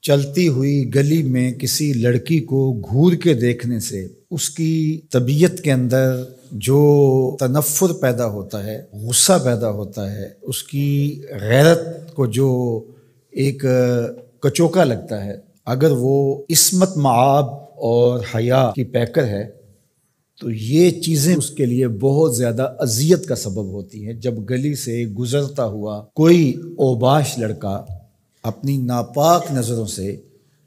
چلتی ہوئی گلی میں کسی لڑکی کو گھور کے دیکھنے سے اس کی طبیعت کے اندر جو تنفر پیدا ہوتا ہے، غصہ پیدا ہوتا ہے، اس کی غیرت کو جو ایک کچوکا لگتا ہے، اگر وہ عصمت معاب اور حیا کی پیکر ہے تو یہ چیزیں اس کے لیے بہت زیادہ اذیت کا سبب ہوتی ہیں۔ جب گلی سے گزرتا ہوا کوئی اوباش لڑکا اپنی ناپاک نظروں سے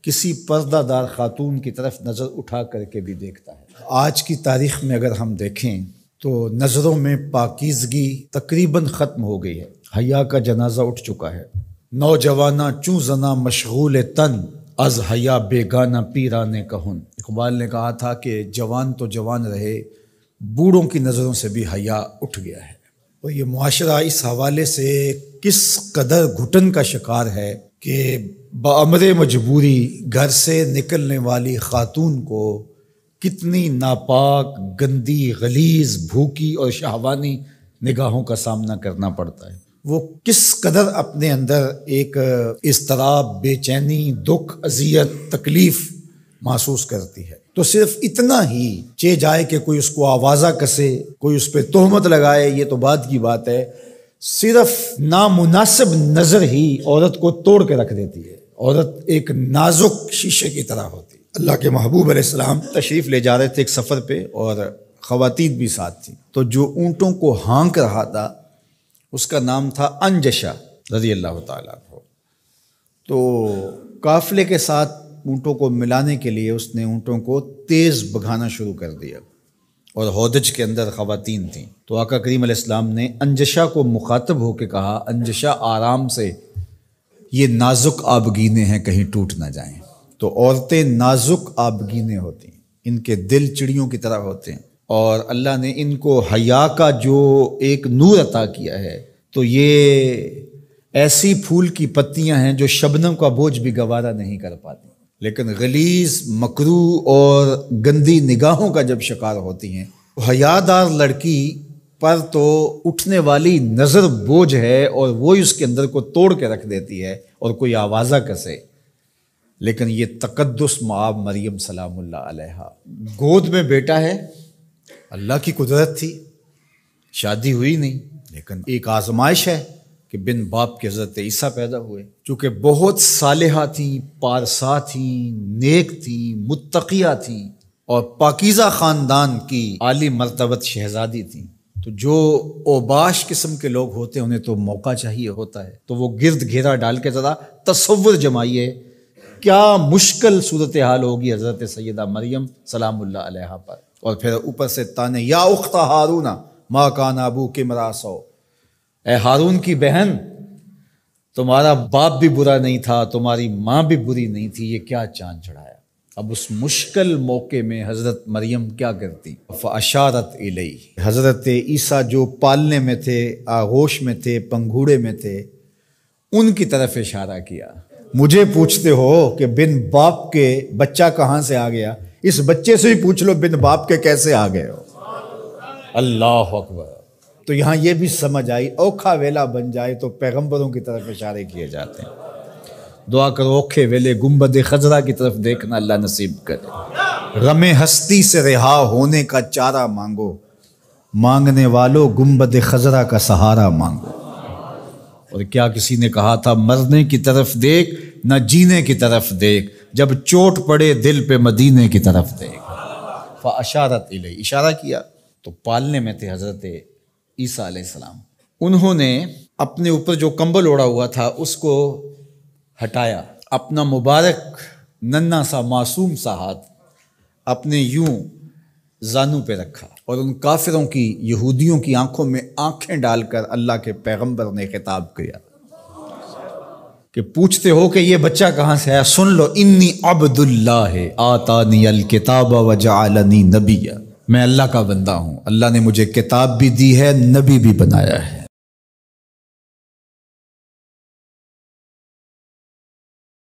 کسی پردہ دار خاتون کی طرف نظر اٹھا کر کے بھی دیکھتا ہے۔ آج کی تاریخ میں اگر ہم دیکھیں تو نظروں میں پاکیزگی تقریباً ختم ہو گئی ہے، حیا کا جنازہ اٹھ چکا ہے۔ نوجواناں چوں زنا مشغول تن، از حیا بیگانہ پیرانے کہن۔ اقبال نے کہا تھا کہ جوان تو جوان رہے، بوڑھوں کی نظروں سے بھی حیا اٹھ گیا ہے۔ تو یہ معاشرہ اس حوالے سے کس قدر گھٹن کا شکار ہے کہ بامر مجبوری گھر سے نکلنے والی خاتون کو کتنی ناپاک، گندی، غلیظ، بھوکی اور شہوانی نگاہوں کا سامنا کرنا پڑتا ہے۔ وہ کس قدر اپنے اندر ایک اضطراب، بے چینی، دکھ، اذیت، تکلیف محسوس کرتی ہے۔ تو صرف اتنا ہی چہ جائے کہ کوئی اس کو آوازہ کسے، کوئی اس پہ تہمت لگائے، یہ تو بعد کی بات ہے۔ صرف نامناسب نظر ہی عورت کو توڑ کے رکھ دیتی ہے۔ عورت ایک نازک شیشے کی طرح ہوتی ہے۔ اللہ کے محبوب علیہ السلام تشریف لے جا رہے تھے ایک سفر پہ، اور خواتین بھی ساتھ تھیں۔ تو جو اونٹوں کو ہانک رہا تھا اس کا نام تھا انجشا رضی اللہ تعالیٰ عنہ۔ تو قافلے کے ساتھ اونٹوں کو ملانے کے لیے اس نے اونٹوں کو تیز بھگانا شروع کر دیا، اور ہودج کے اندر خواتین تھیں۔ تو آقا کریم علیہ السلام نے انجشا کو مخاطب ہو کے کہا، انجشا آرام سے، یہ نازک آبگینے ہیں، کہیں ٹوٹ نہ جائیں۔ تو عورتیں نازک آبگینے ہوتی ہیں، ان کے دل چڑیوں کی طرح ہوتے ہیں، اور اللہ نے ان کو حیا کا جو ایک نور عطا کیا ہے، تو یہ ایسی پھول کی پتیاں ہیں جو شبنم کا بوجھ بھی گوارا نہیں کر پاتی، لیکن غلیظ، مکروہ اور گندی نگاہوں کا جب شکار ہوتی ہیں، حیادار لڑکی پر تو اٹھنے والی نظر بوجھ ہے، اور وہی اس کے اندر کو توڑ کے رکھ دیتی ہے اور کوئی آوازہ کسے۔ لیکن یہ تقدس معاب مریم سلام اللہ علیہا، گود میں بیٹا ہے، اللہ کی قدرت تھی، شادی ہوئی نہیں، لیکن ایک آزمائش ہے کہ بن باپ کے حضرت عیسیٰ پیدا ہوئے، چونکہ بہت صالحہ تھیں، پارسا تھیں، نیک تھیں، متقیہ تھیں، اور پاکیزہ خاندان کی عالی مرتبت شہزادی تھیں۔ تو جو اوباش قسم کے لوگ ہوتے ہیں انہیں تو موقع چاہیے ہوتا ہے، تو وہ گرد گھیرا ڈال کے ذرا تصور جمائیے کیا مشکل صورتحال ہوگی حضرت سیدہ مریم سلام اللہ علیہا پر، اور پھر اوپر سے تانے، یا اخت ہارون ما کان ابوک امرأ سوء، اے ہارون کی بہن، تمہارا باپ بھی برا نہیں تھا، تمہاری ماں بھی بری نہیں تھی، یہ کیا چاند چڑھایا۔ اب اس مشکل موقع میں حضرت مریم کیا کرتی؟ فاشارت الیہ، حضرت عیسیٰ جو پالنے میں تھے، آغوش میں تھے، پنگھوڑے میں تھے، ان کی طرف اشارہ کیا۔ مجھے پوچھتے ہو کہ بن باپ کے بچہ کہاں سے آ گیا، اس بچے سے ہی پوچھ لو بن باپ کے کیسے آ گئے ہو۔ اللہ اکبر۔ تو یہاں یہ بھی سمجھ آئی، اوکھا ویلا بن جائے تو پیغمبروں کی طرف اشارے کیے جاتے ہیں۔ دعا کرو اوکھے ویلے گنبد خضرا کی طرف دیکھنا اللہ نصیب کرے۔ غم ہستی سے رہا ہونے کا چارہ مانگو، مانگنے والو گنبد خضرا کا سہارا مانگو۔ اور کیا کسی نے کہا تھا، مرنے کی طرف دیکھ نہ جینے کی طرف دیکھ، جب چوٹ پڑے دل پہ مدینے کی طرف دیکھ۔ فاشارت الیہ، اشارہ کیا۔ تو پالنے میں تھے حضرت عیسیٰ علیہ السلام، انہوں نے اپنے اوپر جو کمبل اوڑا ہوا تھا اس کو ہٹایا، اپنا مبارک ننھا سا معصوم سا ہاتھ اپنے یوں زانوں پہ رکھا، اور ان کافروں کی، یہودیوں کی آنکھوں میں آنکھیں ڈال کر اللہ کے پیغمبر نے خطاب کیا کہ پوچھتے ہو کہ یہ بچہ کہاں سے آیا، سن لو، انی عبد اللہ آتانی الکتاب وجعلنی نبیا، میں اللہ کا بندہ ہوں، اللہ نے مجھے کتاب بھی دی ہے، نبی بھی بنایا ہے۔